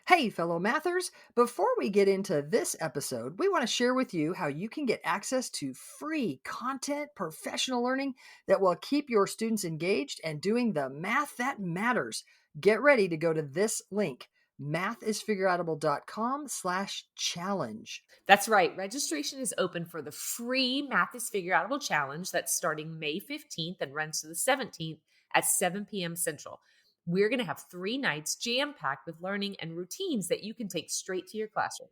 Hey, fellow mathers! Before we get into this episode, we want to share with you how you can get access to free content, professional learning that will keep your students engaged and doing the math that matters. Get ready to go to this link, mathisfigureoutable.com/challenge. That's right. Registration is open for the free Math is Figureoutable Challenge that's starting May 15th and runs to the 17th at 7 p.m. Central. We're going to have 3 nights jam-packed with learning and routines that you can take straight to your classroom.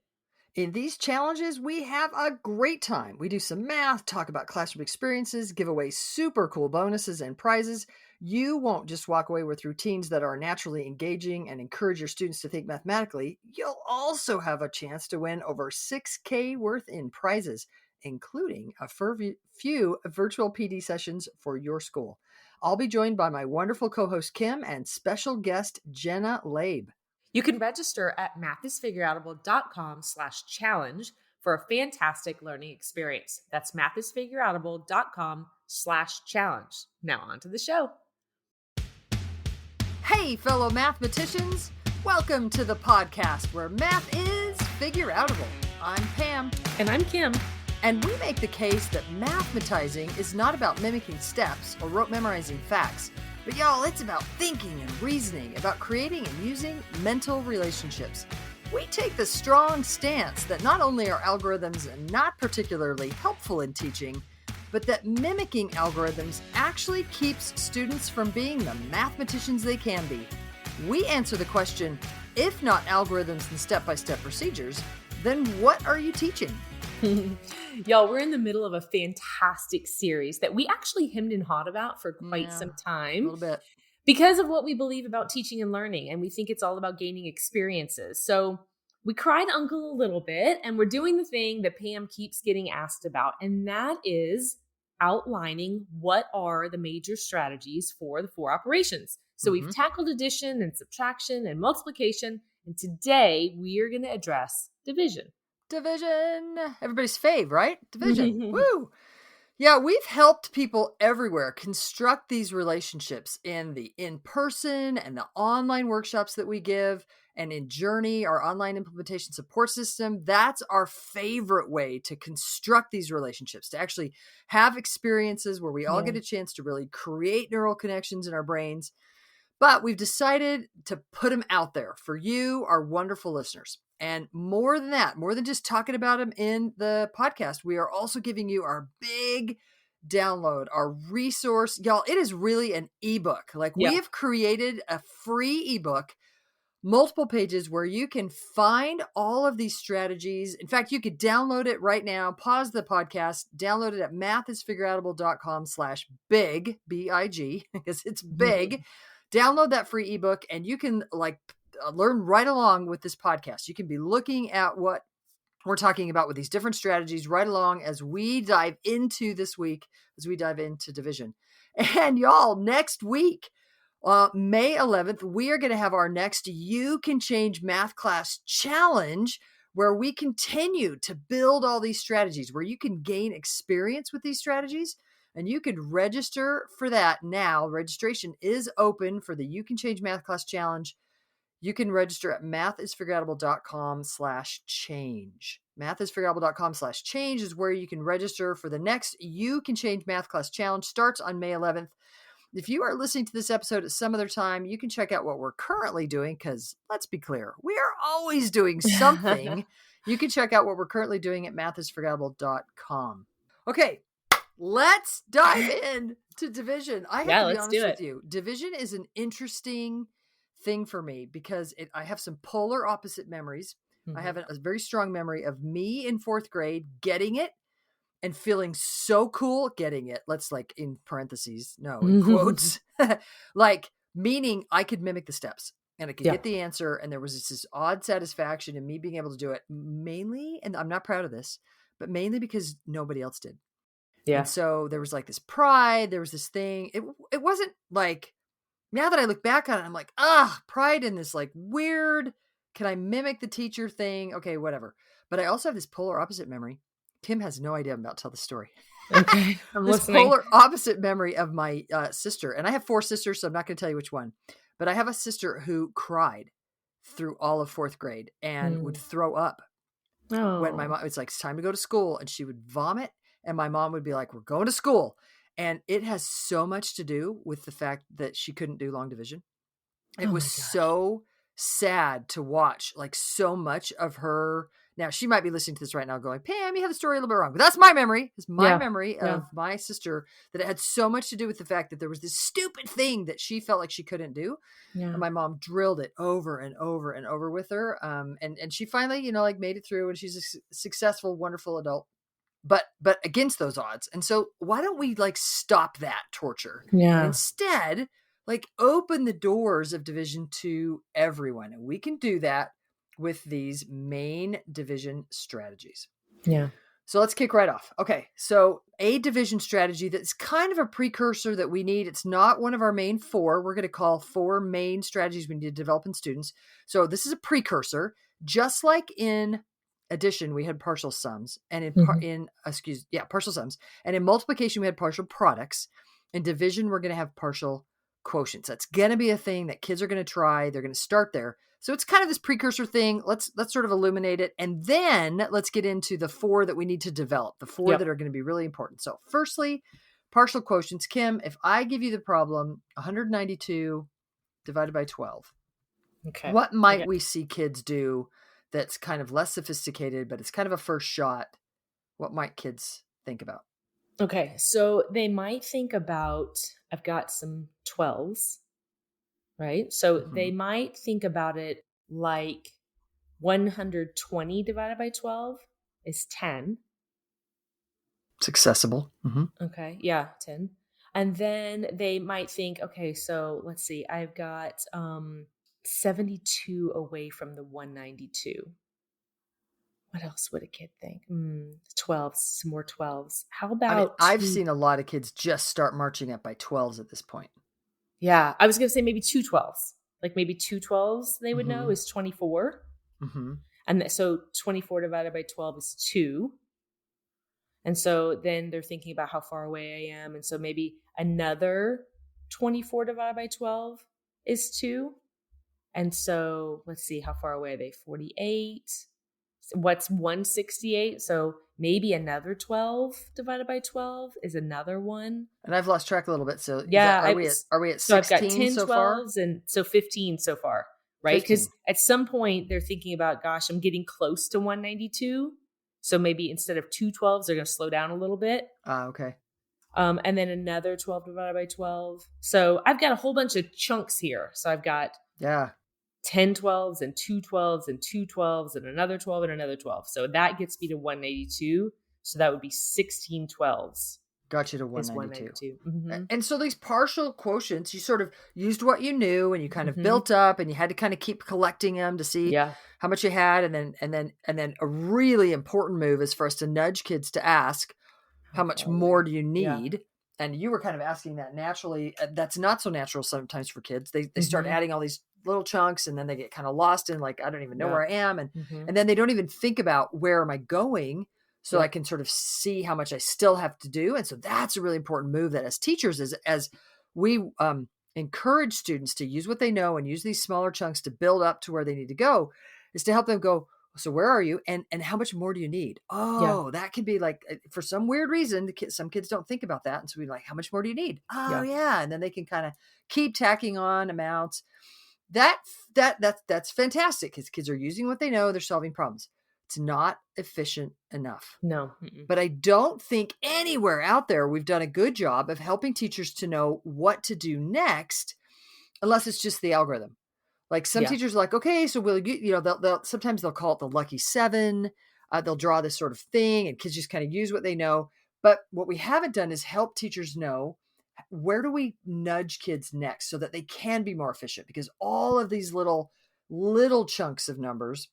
In these challenges, we have a great time. We do some math, talk about classroom experiences, give away super cool bonuses and prizes. You won't just walk away with routines that are naturally engaging and encourage your students to think mathematically. You'll also have a chance to win over 6K worth in prizes, including a few virtual PD sessions for your school. I'll be joined by my wonderful co-host Kim and special guest Jenna Labe. You can register at mathisfigureoutable.com/challenge for a fantastic learning experience. That's mathisfigureoutable.com/challenge. Now on to the show. Hey, fellow mathematicians! Welcome to the podcast where math is figure-outable. I'm Pam. And I'm Kim. And we make the case that mathematizing is not about mimicking steps or rote memorizing facts, but y'all, it's about thinking and reasoning, about creating and using mental relationships. We take the strong stance that not only are algorithms not particularly helpful in teaching, but that mimicking algorithms actually keeps students from being the mathematicians they can be. We answer the question, if not algorithms and step-by-step procedures, then what are you teaching? Y'all, we're in the middle of a fantastic series that we actually hemmed and hawed about for quite some time. A little bit. Because of what we believe about teaching and learning, and we think it's all about gaining experiences. So we cried uncle a little bit, and we're doing the thing that Pam keeps getting asked about, and that is outlining what are the major strategies for the 4 operations. So we've tackled addition and subtraction and multiplication, and today we are going to address division. Division. Everybody's fave, right? Division. Woo! Yeah, we've helped people everywhere construct these relationships in the in-person and the online workshops that we give, and in Journey, our online implementation support system. That's our favorite way to construct these relationships, to actually have experiences where we all get a chance to really create neural connections in our brains. But we've decided to put them out there for you, our wonderful listeners. And more than that, more than just talking about them in the podcast, we are also giving you our big download, our resource. Y'all, it is really an ebook. We have created a free ebook, multiple pages where you can find all of these strategies. In fact, you could download it right now, pause the podcast, download it at mathisfigureoutable.com/big, B-I-G, because it's big. Download that free ebook and you can learn right along with this podcast. You can be looking at what we're talking about with these different strategies right along as we dive into this week, as we dive into division. And y'all, next week, May 11th, we are going to have our next You Can Change Math Class Challenge, where we continue to build all these strategies, where you can gain experience with these strategies. And you could register for that now. Registration is open for the You Can Change Math Class Challenge. You can register at mathisfigureoutable.com/change. Mathisfigureoutable.com/change is where you can register for the next You Can Change Math Class Challenge. Starts on May 11th. If you are listening to this episode at some other time, you can check out what we're currently doing, because let's be clear, we are always doing something. You can check out what we're currently doing at mathisfigureoutable.com. Okay. Let's dive in to division. I have to be honest with you. Division is an interesting thing for me because I have some polar opposite memories. I have a very strong memory of me in 4th grade getting it and feeling so cool getting it. Let's in parentheses, no, in quotes, meaning I could mimic the steps and I could get the answer. And there was this odd satisfaction in me being able to do it mainly. And I'm not proud of this, but mainly because nobody else did. Yeah. And so there was this pride, there was this thing. It wasn't now that I look back on it, I'm pride in this weird, can I mimic the teacher thing? Okay, whatever. But I also have this polar opposite memory. Kim has no idea I'm about to tell the story. Okay, I'm this listening. Polar opposite memory of my sister. And I have 4 sisters, so I'm not going to tell you which one. But I have a sister who cried through all of 4th grade and would Mm. throw up when my Oh. mom, it's like, it's time to go to school. And she would vomit. And my mom would be like, we're going to school. And it has so much to do with the fact that she couldn't do long division. It Oh was my gosh. so sad to watch, like, so much of her. Now, she might be listening to this right now going, Pam, you have the story a little bit wrong. But that's my memory. It's my Yeah. memory Yeah. of my sister, that it had so much to do with the fact that there was this stupid thing that she felt like she couldn't do. Yeah. And my mom drilled it over and over and over with her. And she finally, like, made it through, and she's a successful, wonderful adult. But against those odds. And so why don't we, like, stop that torture and Yeah. instead, like, open the doors of division to everyone? And we can do that with these main division strategies. Yeah. So let's kick right off. Okay, so a division strategy that's kind of a precursor that we need. It's not one of our main 4. We're going to call 4 main strategies we need to develop in students. So this is a precursor, just like in addition we had partial sums, and partial sums, and in multiplication we had partial products. In division we're going to have partial quotients. That's going to be a thing that kids are going to try. They're going to start there. So it's kind of this precursor thing. Let's sort of illuminate it. And then let's get into the 4 that we need to develop, the 4 Yep. that are going to be really important. So firstly, partial quotients. Kim, if I give you the problem 192 divided by 12, Okay. what might we see kids do that's kind of less sophisticated, but it's kind of a first shot? What might kids think about? Okay. So they might think about, I've got some 12s, right? So they might think about it like 120 divided by 12 is 10. It's accessible. Okay. Yeah, 10. And then they might think, okay, so let's see, I've got 72 away from the 192. What else would a kid think? 12s, some more 12s. How I mean, about I've seen a lot of kids just start marching up by 12s at this point. Yeah, I was going to say maybe 2 12s. Like maybe 2 12s they would know is 24. And so 24 divided by 12 is 2. And so then they're thinking about how far away I am. And so maybe another 24 divided by 12 is 2. And so let's see, how far away are they? 48. What's 168? So maybe another 12 divided by 12 is another 1. And I've lost track a little bit. So yeah, are we at 16 so I've got 10 so 12s far? and so 15 so far, right? Because at some point they're thinking about, gosh, I'm getting close to 192. So maybe instead of 2 12s, they're going to slow down a little bit. Okay. And then another 12 divided by 12. So I've got a whole bunch of chunks here. So I've got 10 12s and 2 12s and 2 12s and another 12 and another 12. So that gets me to 182. So that would be 16 12s. Got you to 192. Mm-hmm. And so these partial quotients, you sort of used what you knew and you kind of built up, and you had to kind of keep collecting them to see how much you had. And then a really important move is for us to nudge kids to ask, how much more do you need? And you were kind of asking that naturally. That's not so natural sometimes for kids. They start adding all these little chunks, and then they get kind of lost in, like, I don't even know where I am. And then they don't even think about, where am I going? So I can sort of see how much I still have to do. And so that's a really important move that as teachers, as we encourage students to use what they know and use these smaller chunks to build up to where they need to go, is to help them go, so where are you? And how much more do you need? That can be like, for some weird reason, some kids don't think about that. And so we're like, how much more do you need? And then they can kind of keep tacking on amounts. That's fantastic, because kids are using what they know. They're solving problems. It's not efficient enough. No. But I don't think anywhere out there we've done a good job of helping teachers to know what to do next, unless it's just the algorithm. Like some teachers are like, okay, so they'll sometimes they'll call it the lucky 7. They'll draw this sort of thing, and kids just kind of use what they know. But what we haven't done is help teachers know, where do we nudge kids next so that they can be more efficient? Because all of these little chunks of numbers,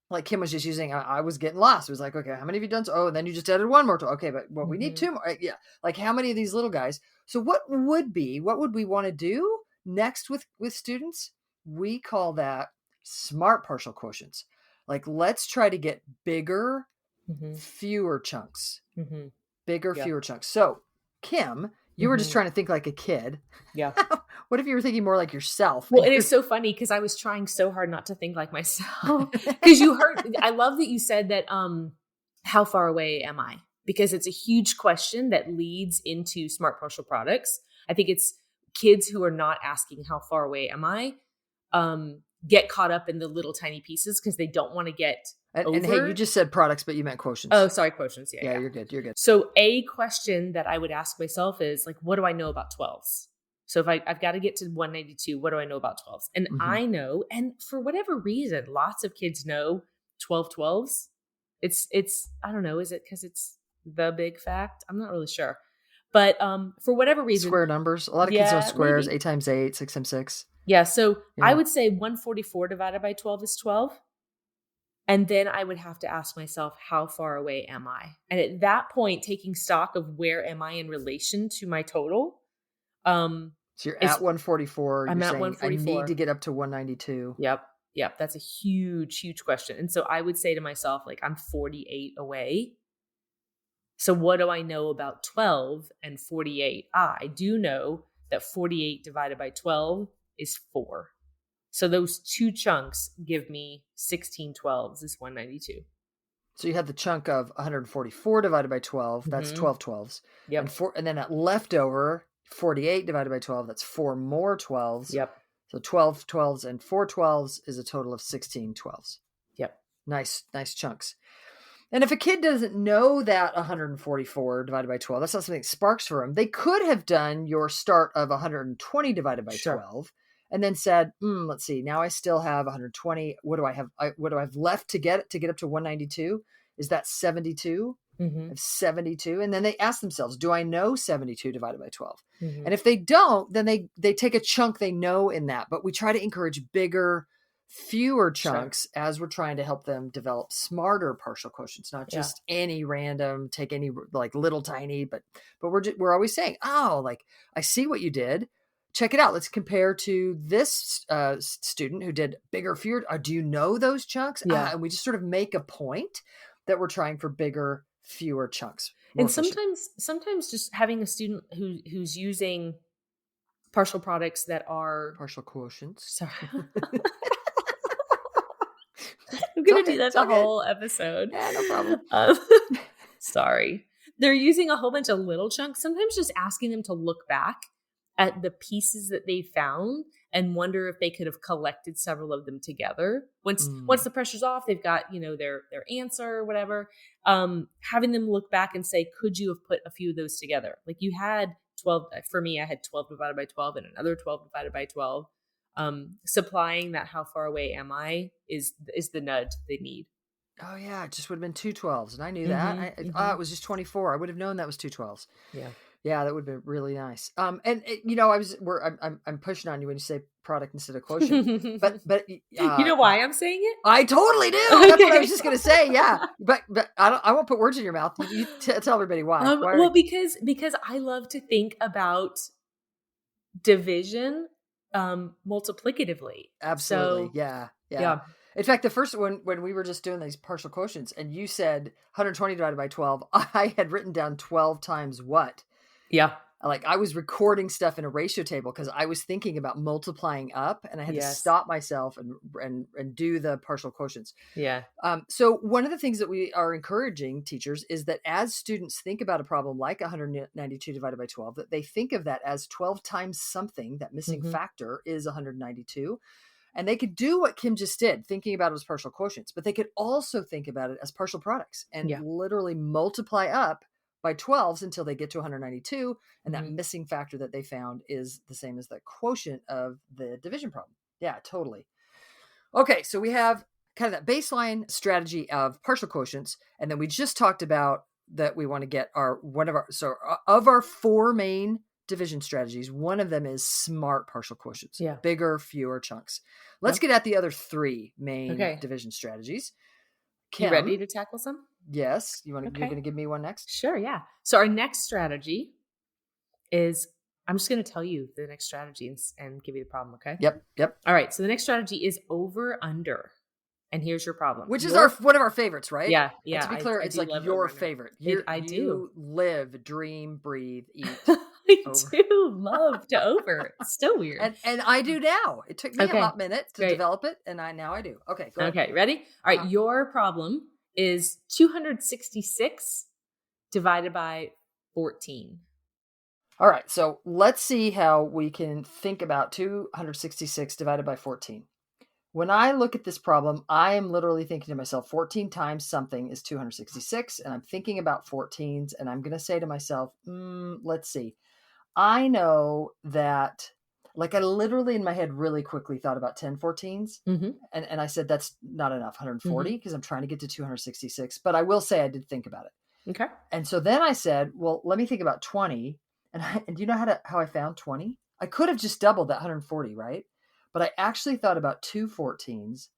like Kim was just using, I was getting lost. It was like, okay, how many have you done? Oh, and then you just added 1 more. Okay, but we need 2 more. Yeah. Like, how many of these little guys? So what would we want to do next with students? We call that smart partial quotients. Like, let's try to get bigger, fewer chunks. Fewer chunks. So, Kim, You were just trying to think like a kid. Yeah. What if you were thinking more like yourself? Well, it is so funny because I was trying so hard not to think like myself. Because I love that you said that, how far away am I? Because it's a huge question that leads into smart partial products. I think it's kids who are not asking how far away am I, get caught up in the little tiny pieces because they don't want to get over. And hey, you just said products, but you meant quotients. Oh, sorry, quotients. Yeah, you're good. You're good. So a question that I would ask myself is like, what do I know about 12s? So if I've got to get to 192, what do I know about 12s? And I know, and for whatever reason, lots of kids know 12s. It's I don't know, is it because it's the big fact? I'm not really sure. But for whatever reason. Square numbers. A lot of kids know squares, maybe. 8 times 8, 6 times 6. Yeah, so I would say 144 divided by 12 is 12. And then I would have to ask myself, how far away am I? And at that point, taking stock of where am I in relation to my total. So you're at 144. I'm at saying, 144. I need to get up to 192. Yep. That's a huge, huge question. And so I would say to myself, like, I'm 48 away. So what do I know about 12 and 48? I do know that 48 divided by 12 is 4. So those two chunks give me 16 12s is 192. So you had the chunk of 144 divided by 12. That's 12 12s. Yep. And then that leftover 48 divided by 12, that's 4 more 12s. Yep. So 12 12s and 4 12s is a total of 16 12s. Yep. Nice chunks. And if a kid doesn't know that 144 divided by 12, that's not something that sparks for them. They could have done your start of 120 divided by 12 and then said, let's see, now I still have 120. What do I have? What do I have left to get up to 192? Is that 72? I have 72. And then they ask themselves, do I know 72 divided by 12? And if they don't, then they take a chunk they know in that. But we try to encourage bigger, fewer chunks as we're trying to help them develop smarter partial quotients, not just any random, take any like little tiny, but we're always saying, oh, like, I see what you did. Check it out. Let's compare to this student who did bigger, fewer. Do you know those chunks? And we just sort of make a point that we're trying for bigger, fewer chunks. And sometimes just having a student who's using partial products that are partial quotients. Sorry. I'm going to do that the whole episode. Yeah, no problem. Sorry. They're using a whole bunch of little chunks. Sometimes just asking them to look back at the pieces that they found and wonder if they could have collected several of them together. Once the pressure's off, they've got, their answer or whatever. Having them look back and say, could you have put a few of those together? Like you had 12, for me, I had 12 divided by 12 and another 12 divided by 12. Supplying that how far away am I is the nudge they need. Oh yeah, it just would have been 2 12s, and I knew that. It was just 24. I would have known that was 2 12s. Yeah, that would have been really nice. I'm pushing on you when you say product instead of quotient, but you know why I'm saying it? I totally do. That's what I was just gonna say. Yeah, but I won't put words in your mouth. You tell everybody why. Well, because I love to think about division multiplicatively. Absolutely. So, yeah. In fact, the first one, when we were just doing these partial quotients and you said 120 divided by 12, I had written down 12 times what? Yeah. Like I was recording stuff in a ratio table because I was thinking about multiplying up and I had to stop myself and do the partial quotients. Yeah. So one of the things that we are encouraging teachers is that as students think about a problem like 192 divided by 12, that they think of that as 12 times something. That missing factor is 192. And they could do what Kim just did, thinking about it as partial quotients, but they could also think about it as partial products and literally multiply up by 12s until they get to 192. And that missing factor that they found is the same as the quotient of the division problem. Yeah, totally. Okay, so we have kind of that baseline strategy of partial quotients. And then we just talked about that we want to get of our 4 main division strategies, one of them is smart partial quotients. Bigger, fewer chunks. Let's get at the other 3 main division strategies. Kim, you ready to tackle some? Yes. You're going to give me one next? Sure, yeah. So our next strategy is, I'm just going to tell you the next strategy and give you the problem, okay? Yep. All right, so the next strategy is over under. And here's your problem. Which is one of our favorites, right? Yeah. And to be clear, it's like your favorite. I do live, dream, breathe, eat I Over. do love to over. It's so weird. And I do now. It took me a Okay, hot minute to great. develop it, and now I do. Okay, go ahead. Okay, ready? All right, Uh-huh. your problem is 266 divided by 14. All right, so let's see how we can think about 266 divided by 14. When I look at this problem, I am literally thinking to myself, 14 times something is 266, and I'm thinking about 14s, and I'm going to say to myself, let's see. I know that, like, I literally in my head really quickly thought about 10 14s, Mhm. and I said that's not enough, 140, Mhm. because I'm trying to get to 266, but I will say I did think about it. Okay. And so then I said, well, let me think about 20. And do you know how I found 20? I could have just doubled that 140, right? But I actually thought about two 14s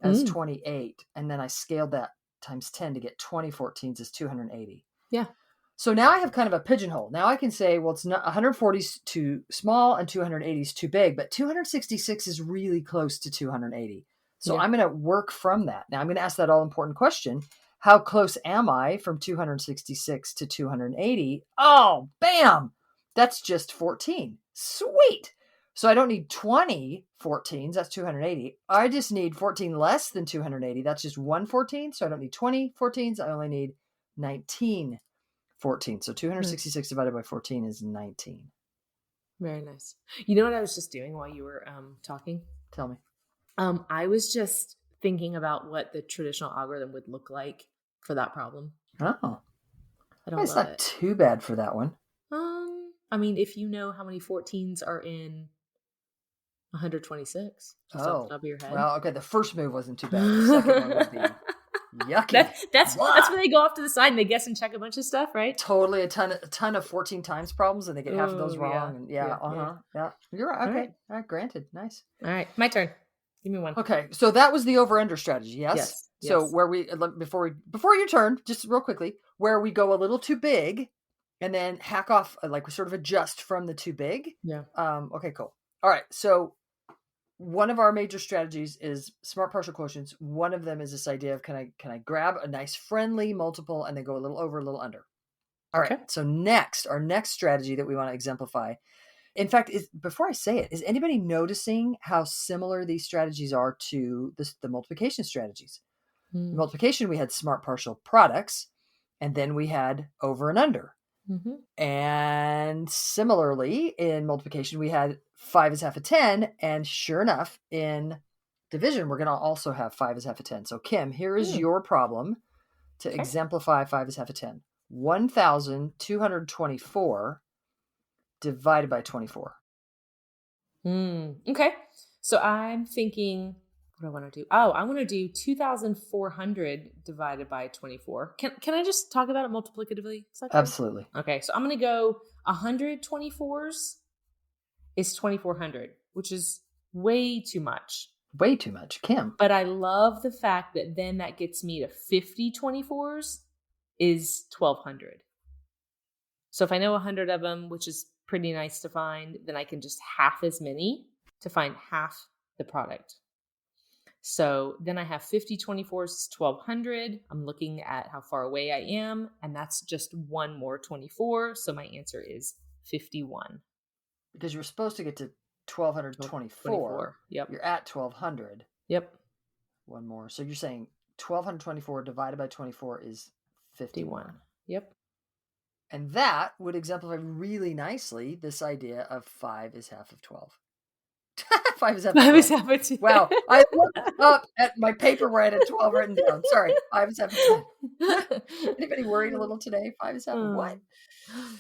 as Mm. 28. And then I scaled that times 10 to get 20 14s as 280. Yeah. So now I have kind of a pigeonhole. Now I can say, well, it's not 140 is too small and 280 is too big, but 266 is really close to 280. So Yeah. I'm going to work from that. Now I'm going to ask that all important question. How close am I from 266 to 280? Oh, bam! That's just 14. Sweet. So I don't need 20 14s. That's 280. I just need 14 less than 280. That's just one 14. So I don't need 20 14s. I only need 19 14. So Nice. 266 divided by 14 is 19. Very nice. You know what I was just doing while you were talking? Tell me. I was just thinking about what the traditional algorithm would look like for that problem. Oh, I don't it's love not it. too bad for that one. I mean, if you know how many 14s are in 126, just off the Oh, top of your head. well, okay. The first move wasn't too bad. The second one would be yucky. That's Blah. where they go off to the side and they guess and check a bunch of stuff, right? Totally a ton of 14 times problems, and they get half of those Oh, yeah. wrong. And Yeah. yeah. You're right. All Okay. right. All right. Granted. Nice. All right. My turn. Give me one. Okay. So that was the over under strategy. Yes. Yes. So Yes. where before your turn, just real quickly, where we go a little too big and then hack off, like we sort of adjust from the too big. Yeah. Okay, cool. All right. So one of our major strategies is smart partial quotients. One of them is this idea of can I grab a nice friendly multiple and then go a little over, a little under. All right. Okay. So our next strategy that we want to exemplify. In fact, before I say it, is anybody noticing how similar these strategies are to the multiplication strategies? The multiplication, we had smart partial products, and then we had over and under. Mm-hmm. And similarly, in multiplication, we had 5 is half of 10. And sure enough, in division, we're going to also have 5 is half of 10. So, Kim, here is your problem to exemplify 5 is half of 10. 1,224 divided by 24. Okay. So I'm thinking, what do I want to do? Oh, I want to do 2,400 divided by 24. Can I just talk about it multiplicatively? Is that okay? Absolutely. Okay. So I'm going to go 124s is 2,400, which is way too much. Way too much, Kim. But I love the fact that then that gets me to 50 24s is 1,200. So if I know 100 of them, which is pretty nice to find, then I can just half as many to find half the product. So then I have 50 24s is 1,200. I'm looking at how far away I am, and that's just one more 24. So my answer is 51. Because you were supposed to get to 1,224. Yep. You're at 1,200. Yep. One more. So you're saying 1,224 divided by 24 is 51. Yep. And that would exemplify really nicely this idea of 5 is half of 12. 5 is half of 12. 5 is half of 12. Wow. I looked up at my paper where I had 12 written down. Sorry. 5 is half of 12. Anybody worried a little today? 5 is half of what?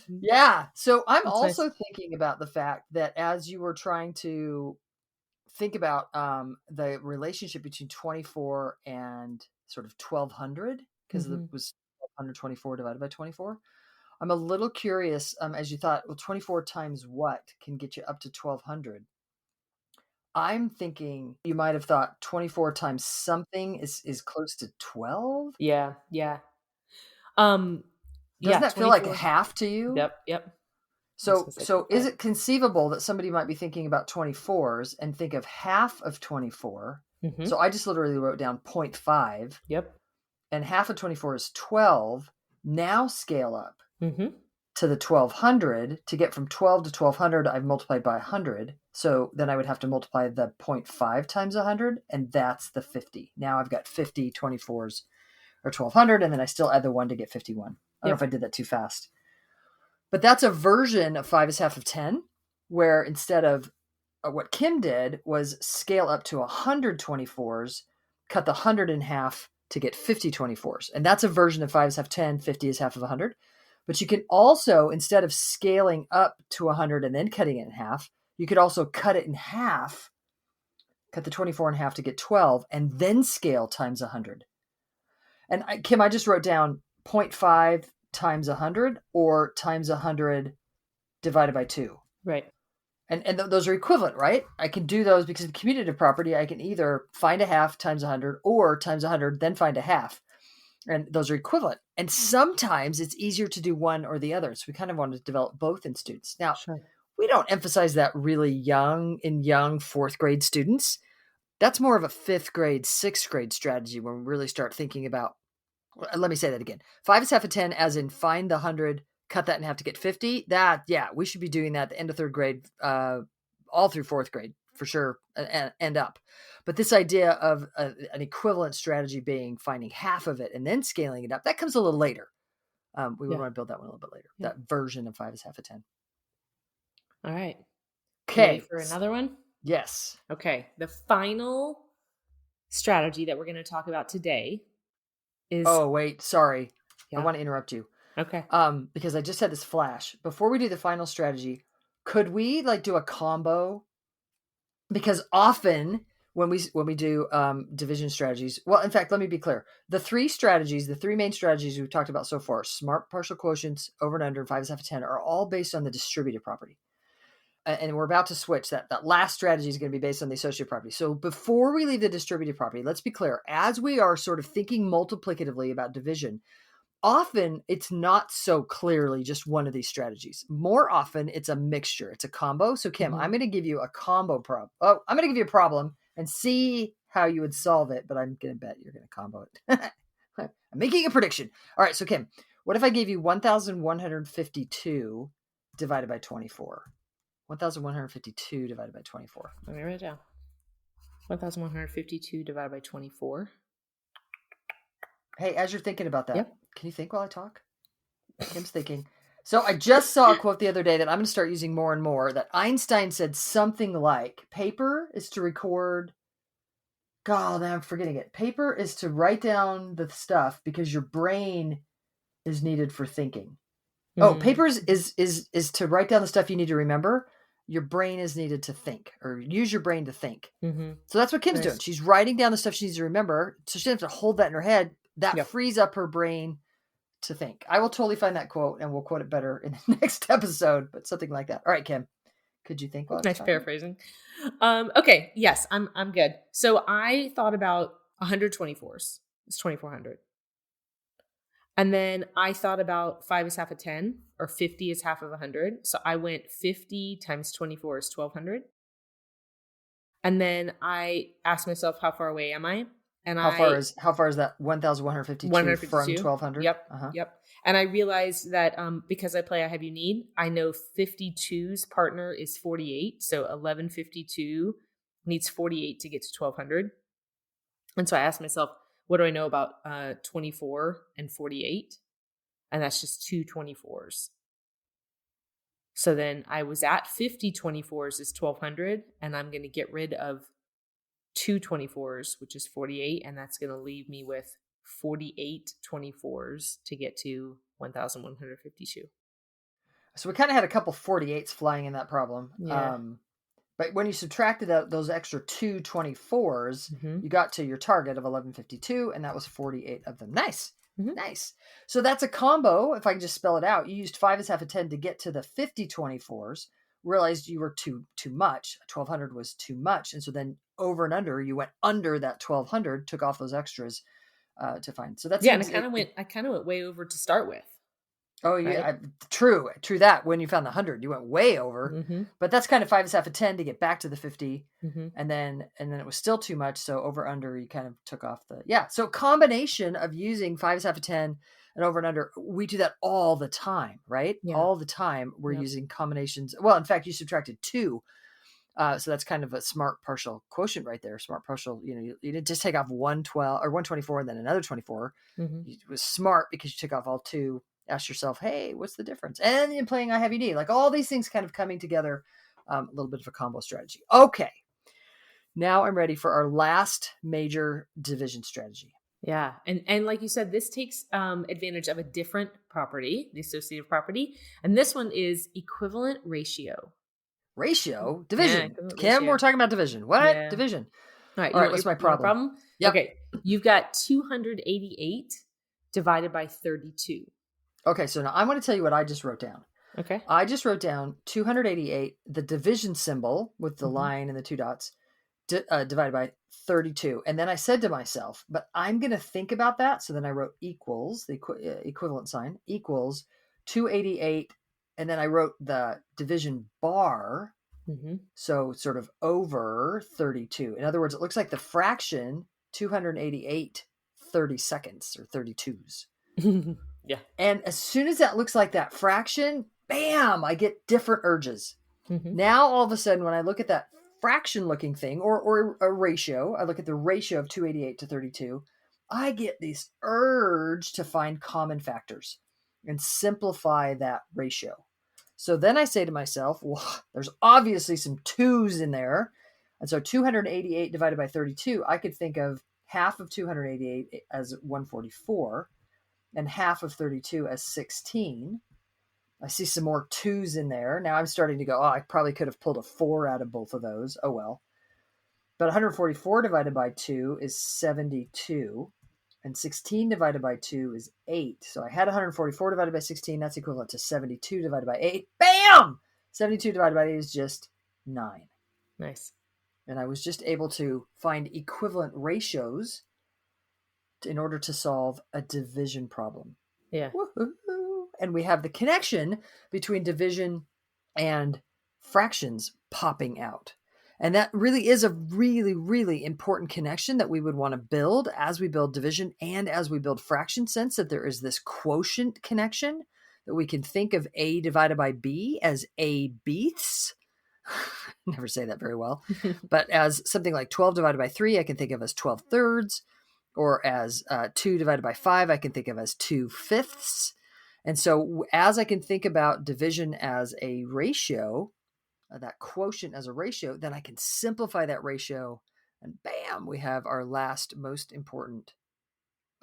Yeah. So I'm That's also nice. thinking about the fact that as you were trying to think about the relationship between 24 and sort of 1,200, because it was 124 divided by 24. I'm a little curious as you thought, well, 24 times what can get you up to 1,200? I'm thinking you might have thought 24 times something is close to 12. Yeah. Doesn't that feel like a half to you? Yep. So is it conceivable that somebody might be thinking about 24s and think of half of 24? So I just literally wrote down 0.5. Yep. And half of 24 is 12. Now scale up. to the 1200. To get from 12 to 1200, I've multiplied by 100. So then I would have to multiply the 0.5 times 100, and that's the 50. Now I've got 50 24s or 1200, and then I still add the 1 to get 51. I don't know if I did that too fast. But that's a version of 5 is half of 10, where instead of what Kim did was scale up to 100 24s, cut the 100 in half to get 50 24s. And that's a version of 5 is half 10, 50 is half of 100. But you can also, instead of scaling up to 100 and then cutting it in half, you could also cut it in half, cut the 24 in half to get 12, and then scale times 100. And Kim, I just wrote down 0.5 times 100 or times 100 divided by 2. Right. And those are equivalent, right? I can do those because of commutative property. I can either find a half times 100 or times 100, then find a half. And those are equivalent. And sometimes it's easier to do one or the other. So we kind of want to develop both in students. Now, we don't emphasize that really young 4th grade students. That's more of a 5th grade, 6th grade strategy when we really start thinking about, let me say that again. 5 is half of 10, as in find the 100, cut that in half to get 50. That, yeah, we should be doing that at the end of 3rd grade, all through 4th grade for sure, and up. But this idea of an equivalent strategy being finding half of it and then scaling it up, that comes a little later. We would want to build that one a little bit later. That version of 5 is half of 10. All right. Okay. Ready for another one? Yes. Okay. The final strategy that we're going to talk about today is... Oh, wait. Sorry. I want to interrupt you. Okay. Because I just had this flash. Before we do the final strategy, could we do a combo? Because often when we do division strategies, well, in fact, let me be clear. The three main strategies we've talked about so far, smart partial quotients, over and under, 5 is half of 10, are all based on the distributive property. And we're about to switch. That last strategy is going to be based on the associative property. So before we leave the distributive property, let's be clear. As we are sort of thinking multiplicatively about division, often it's not so clearly just one of these strategies. More often it's a mixture. It's a combo. So Kim, I'm going to give you a combo problem. Oh, I'm going to give you a problem and see how you would solve it, but I'm going to bet you're going to combo it. I'm making a prediction. All right. So Kim, what if I gave you 1,152 divided by 24? 1,152 divided by 24. Let me write it down. 1,152 divided by 24. Hey, as you're thinking about that, Yep. Can you think while I talk? Kim's thinking. So I just saw a quote the other day that I'm going to start using more and more, that Einstein said something like, paper is to record... God, I'm forgetting it. Paper is to write down the stuff because your brain is needed for thinking. Oh, paper is to write down the stuff you need to remember. Your brain is needed to think, or use your brain to think. So that's what Kim's doing. She's writing down the stuff she needs to remember, so she doesn't have to hold that in her head. That frees up her brain to think. I will totally find that quote, and we'll quote it better in the next episode, but something like that. All right, Kim, could you think? Nice paraphrasing. Okay, yes, I'm good. So I thought about 124s. It's 2,400. And then I thought about 5 is half of 10, or 50 is half of 100. So I went 50 times 24 is 1,200. And then I asked myself, how far away am I? And how far is that 1,152 from 1,200? Yep. Yep. And I realized that because I play I Have You Need, I know 52's partner is 48. So 1152 needs 48 to get to 1,200. And so I asked myself, what do I know about 24 and 48? And that's just 2 24s. So then I was at 50 24s is 1,200, and I'm going to get rid of 2 24s, which is 48, and that's going to leave me with 48 24s to get to 1,152. So we kind of had a couple 48s flying in that problem. Yeah. But when you subtracted out those extra 2 24s, you got to your target of 1152, and that was 48 of them. Nice. Nice. So that's a combo. If I can just spell it out, you used 5 is half of 10 to get to the 50 24s, realized you were too much. 1,200 was too much. And so then over and under, you went under that 1,200, took off those extras to find. So that's and I kind of went way over to start with. Oh, right? yeah, true that. When you found the 100, you went way over, Mm-hmm. but that's kind of 5 is half of 10 to get back to the 50, Mm-hmm. and then it was still too much, so over under, you kind of took off the yeah. So combination of using 5 is half of 10 and over and under, we do that all the time, right? Yeah. All the time we're Yep. using combinations. Well, in fact, you subtracted 2. So that's kind of a smart partial quotient right there. Smart partial, you didn't just take off 112 or 124 and then another 24. Mm-hmm. It was smart because you took off all 2. Ask yourself, hey, what's the difference? And then playing I have you need, like all these things kind of coming together, a little bit of a combo strategy. Okay, now I'm ready for our last major division strategy. Yeah. And like you said, this takes advantage of a different property, the associative property. And this one is equivalent ratio. Ratio, Yeah, division. equivalent Kim, we're ratio. talking about division. What? Yeah. Division. All right. All You right, want what's my a problem? problem? Yep. Okay. You've got 288 divided by 32. Okay, so now I'm going to tell you what I just wrote down. Okay. I just wrote down 288, the division symbol with the Mm-hmm. line and the 2 dots, divided by 32. And then I said to myself, but I'm going to think about that. So then I wrote equals, the equivalent sign, equals 288. And then I wrote the division bar. Mm-hmm. So sort of over 32. In other words, it looks like the fraction 288 30-seconds or 32s. Yeah. And as soon as that looks like that fraction, bam, I get different urges. Mm-hmm. Now, all of a sudden, when I look at that fraction looking thing or a ratio, I look at the ratio of 288 to 32, I get this urge to find common factors and simplify that ratio. So then I say to myself, well, there's obviously some 2's in there. And so 288 divided by 32, I could think of half of 288 as 144 and half of 32 as 16. I see some more 2's in there. Now I'm starting to go, I probably could have pulled a 4 out of both of those. Oh, well. But 144 divided by 2 is 72. And 16 divided by 2 is 8. So I had 144 divided by 16. That's equivalent to 72 divided by 8. Bam! 72 divided by 8 is just 9. Nice. And I was just able to find equivalent ratios in order to solve a division problem. Yeah. Woo-hoo. And we have the connection between division and fractions popping out. And that really is a really, really important connection that we would want to build as we build division and as we build fraction, sense that there is this quotient connection, that we can think of A divided by B as A beats. Never say that very well. But as something like 12 divided by 3, I can think of as 12 thirds. Or as 2 divided by 5, I can think of as 2 fifths. And so as I can think about division as a ratio, that quotient as a ratio, then I can simplify that ratio. And bam, we have our last most important,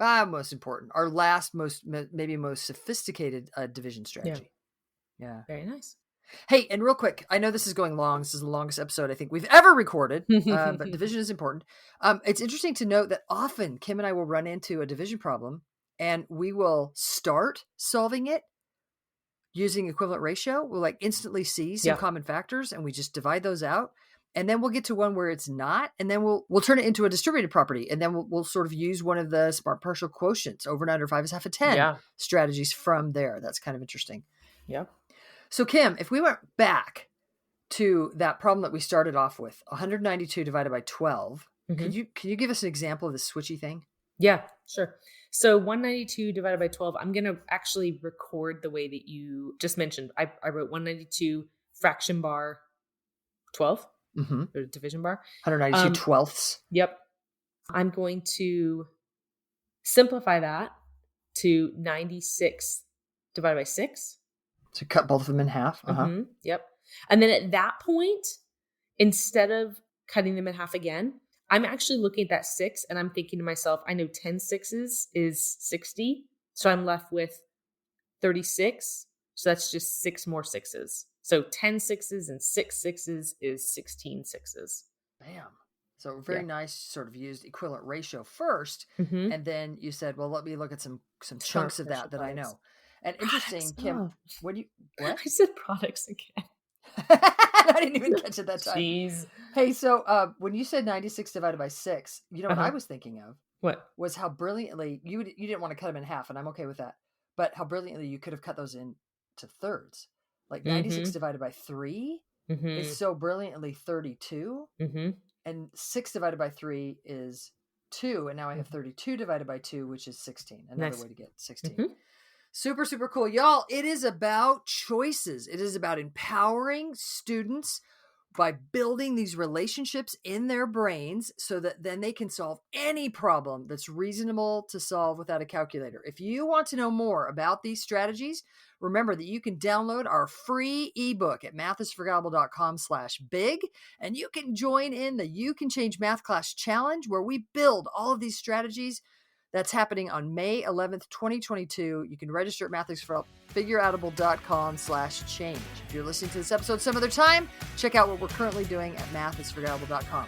our last maybe most sophisticated division strategy. Yeah. Very nice. Hey, and real quick, I know this is going long. This is the longest episode I think we've ever recorded, but division is important. It's interesting to note that often Kim and I will run into a division problem and we will start solving it using equivalent ratio. We'll like instantly see some common factors and we just divide those out. And then we'll get to one where it's not, and then we'll turn it into a distributed property, and then we'll sort of use one of the smart partial quotients, over and under 5 is half of 10 strategies from there. That's kind of interesting. Yeah. So Kim, if we went back to that problem that we started off with, 192 divided by 12, can you give us an example of the switchy thing? Yeah, sure. So 192 divided by 12, I'm going to actually record the way that you just mentioned. I wrote 192 fraction bar 12, or division bar. 192 twelfths. Yep. I'm going to simplify that to 96 divided by 6. So cut both of them in half. Yep. And then at that point, instead of cutting them in half again, I'm actually looking at that 6 and I'm thinking to myself, I know 10 sixes is 60. So I'm left with 36. So that's just 6 more sixes. So 10 sixes and 6 sixes is 16 sixes. Bam. So very nice, sort of used equivalent ratio first. And then you said, well, let me look at some chunks of that I know. And interesting, Kim, what? I said products again. I didn't even catch it that time. Jeez. Hey, so when you said 96 divided by 6, you know what I was thinking of? What? Was how brilliantly you didn't want to cut them in half, and I'm okay with that. but how brilliantly you could have cut those into thirds. Like 96 Mm-hmm. divided by 3 Mm-hmm. is so brilliantly 32. Mm-hmm. And 6 divided by 3 is 2. And now I have 32 divided by 2, which is 16. Another Nice. way to get 16. Mm-hmm. Super, super cool. Y'all, it is about choices. It is about empowering students by building these relationships in their brains so that then they can solve any problem that's reasonable to solve without a calculator. If you want to know more about these strategies, remember that you can download our free ebook at mathisforgettable.com/big, and you can join in the You Can Change Math Class Challenge, where we build all of these strategies. That's happening on May 11th, 2022. You can register at mathisfigureoutable.com/change. If you're listening to this episode some other time, check out what we're currently doing at mathisforgettable.com.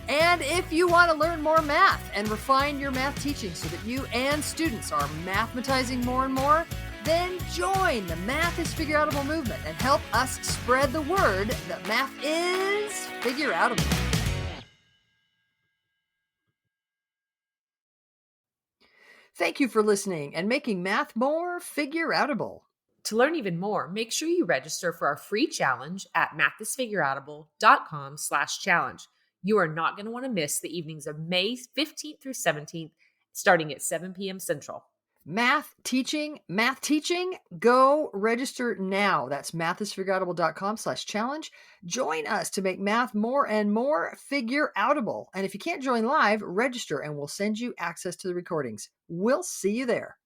And if you want to learn more math and refine your math teaching so that you and students are mathematizing more and more, then join the Math is Figureoutable movement and help us spread the word that math is figureoutable. Thank you for listening and making math more figureoutable. To learn even more, make sure you register for our free challenge at mathisfigureoutable.com/challenge. You are not going to want to miss the evenings of May 15th through 17th, starting at 7 p.m. Central. Math teaching, go register now. That's mathisfigureoutable.com/challenge. Join us to make math more and more figureoutable. And if you can't join live, register and we'll send you access to the recordings. We'll see you there.